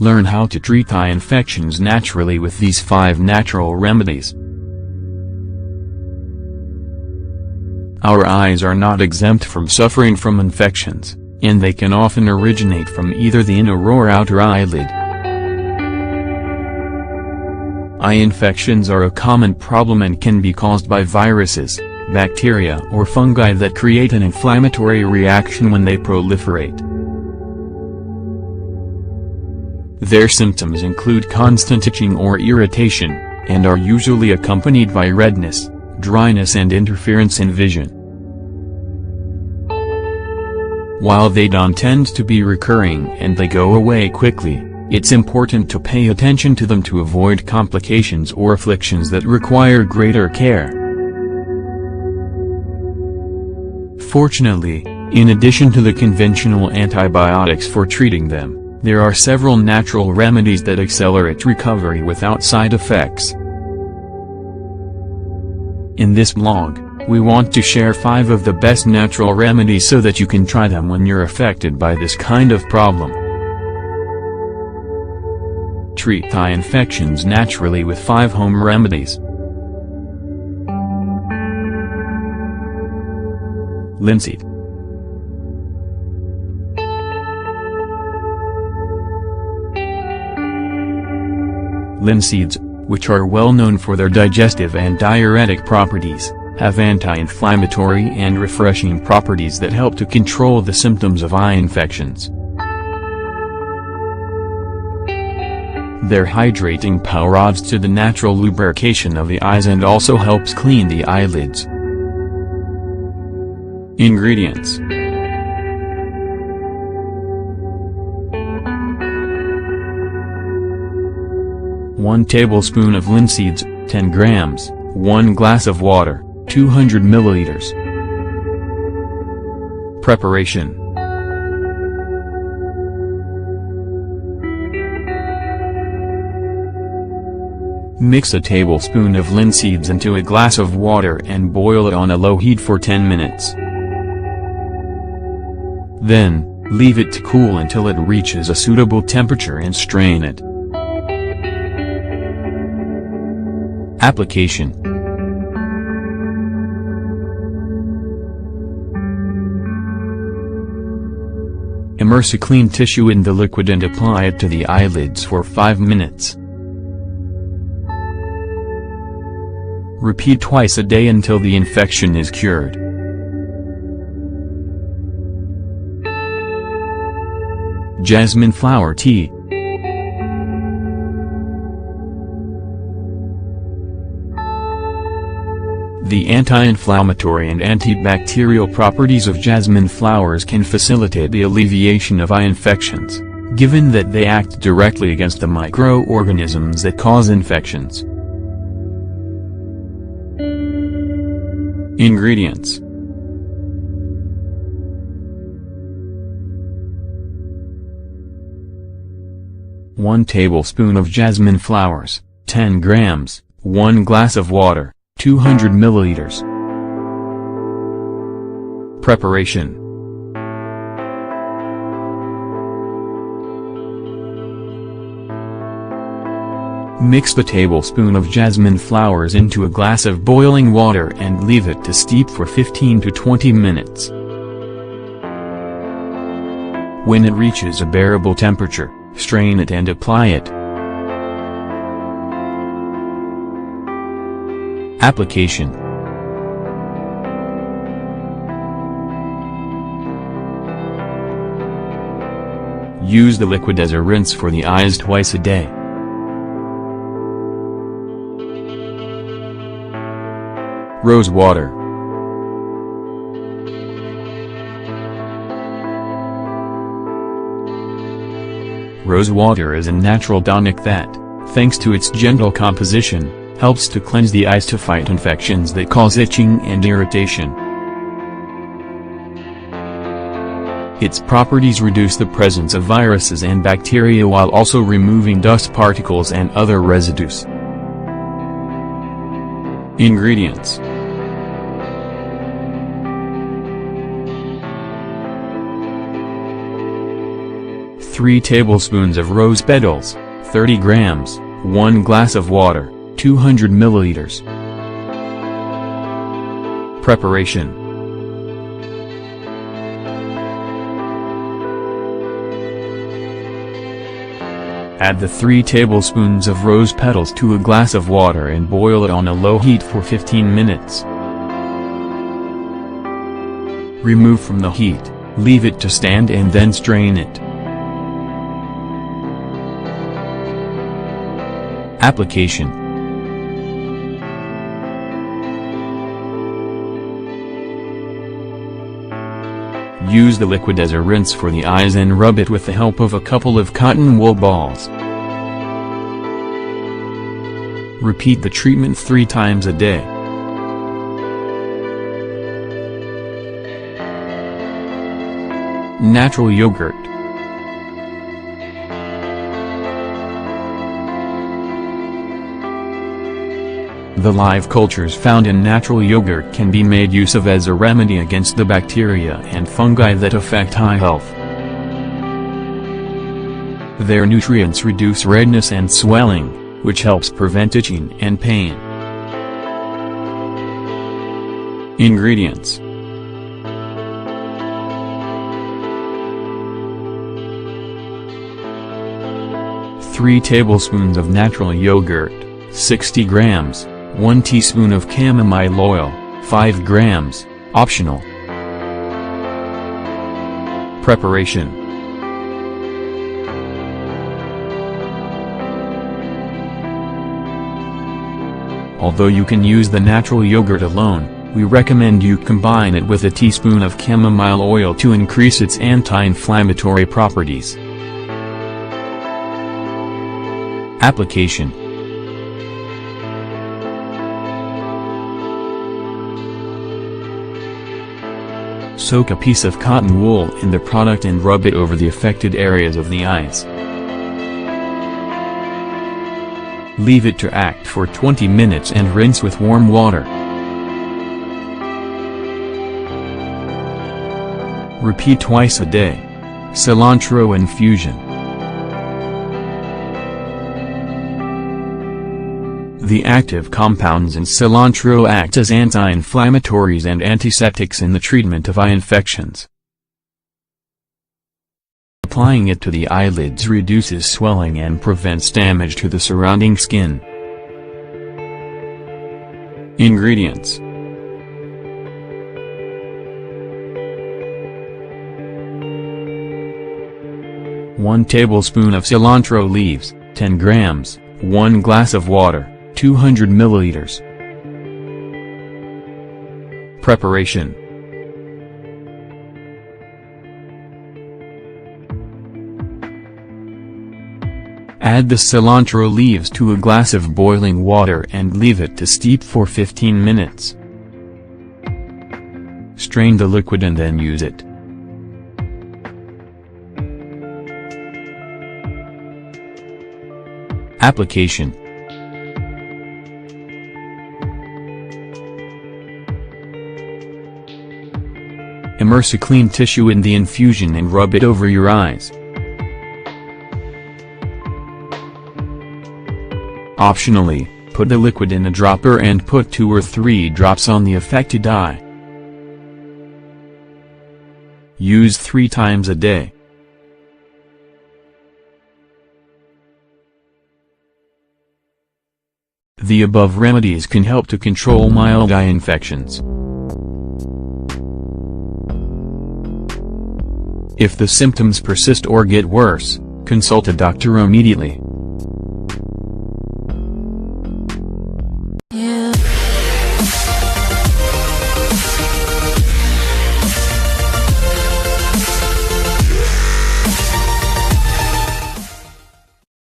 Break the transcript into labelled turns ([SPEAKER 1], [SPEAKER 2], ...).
[SPEAKER 1] Learn how to treat eye infections naturally with these 5 natural remedies. Our eyes are not exempt from suffering from infections, and they can often originate from either the inner or outer eyelid. Eye infections are a common problem and can be caused by viruses, bacteria or fungi that create an inflammatory reaction when they proliferate. Their symptoms include constant itching or irritation, and are usually accompanied by redness, dryness and interference in vision. While they don't tend to be recurring and they go away quickly, it's important to pay attention to them to avoid complications or afflictions that require greater care. Fortunately, in addition to the conventional antibiotics for treating them, there are several natural remedies that accelerate recovery without side effects. In this blog, we want to share 5 of the best natural remedies so that you can try them when you're affected by this kind of problem. Treat eye infections naturally with 5 home remedies. Linseed. Linseeds, which are well known for their digestive and diuretic properties, have anti-inflammatory and refreshing properties that help to control the symptoms of eye infections. Their hydrating power adds to the natural lubrication of the eyes and also helps clean the eyelids. Ingredients: 1 tablespoon of linseeds, 10 grams, 1 glass of water, 200 milliliters. Preparation: mix a tablespoon of linseeds into a glass of water and boil it on a low heat for 10 minutes. Then, leave it to cool until it reaches a suitable temperature and strain it. Application: immerse a clean tissue in the liquid and apply it to the eyelids for 5 minutes. Repeat twice a day until the infection is cured. Jasmine flower tea. The anti-inflammatory and antibacterial properties of jasmine flowers can facilitate the alleviation of eye infections, given that they act directly against the microorganisms that cause infections. Ingredients: 1 tablespoon of jasmine flowers, 10 grams, 1 glass of water, 200 milliliters. Preparation: mix the tablespoon of jasmine flowers into a glass of boiling water and leave it to steep for 15 to 20 minutes. When it reaches a bearable temperature, strain it and apply it. Application: use the liquid as a rinse for the eyes twice a day. Rose water. Rose water is a natural tonic that, thanks to its gentle composition, helps to cleanse the eyes to fight infections that cause itching and irritation. Its properties reduce the presence of viruses and bacteria while also removing dust particles and other residues. Ingredients: 3 tablespoons of rose petals, 30 grams, 1 glass of water, 200 milliliters. Preparation. Add the 3 tablespoons of rose petals to a glass of water and boil it on a low heat for 15 minutes. Remove from the heat, leave it to stand and then strain it. Application. Use the liquid as a rinse for the eyes and rub it with the help of a couple of cotton wool balls. Repeat the treatment 3 times a day. Natural yogurt. The live cultures found in natural yogurt can be made use of as a remedy against the bacteria and fungi that affect eye health. Their nutrients reduce redness and swelling, which helps prevent itching and pain. Ingredients. Three tablespoons of natural yogurt, 60 grams, 1 teaspoon of chamomile oil, 5 grams, optional. Preparation. Although you can use the natural yogurt alone, we recommend you combine it with a teaspoon of chamomile oil to increase its anti-inflammatory properties. Application. Soak a piece of cotton wool in the product and rub it over the affected areas of the eyes. Leave it to act for 20 minutes and rinse with warm water. Repeat twice a day. Cilantro infusion. The active compounds in cilantro act as anti-inflammatories and antiseptics in the treatment of eye infections. Applying it to the eyelids reduces swelling and prevents damage to the surrounding skin. Ingredients. One tablespoon of cilantro leaves, 10 grams, 1 glass of water, 200 milliliters. Preparation. Add the cilantro leaves to a glass of boiling water and leave it to steep for 15 minutes. Strain the liquid and then use it. Application. Immerse a clean tissue in the infusion and rub it over your eyes. Optionally, put the liquid in a dropper and put 2 or 3 drops on the affected eye. Use 3 times a day. The above remedies can help to control mild eye infections. If the symptoms persist or get worse, consult a doctor immediately.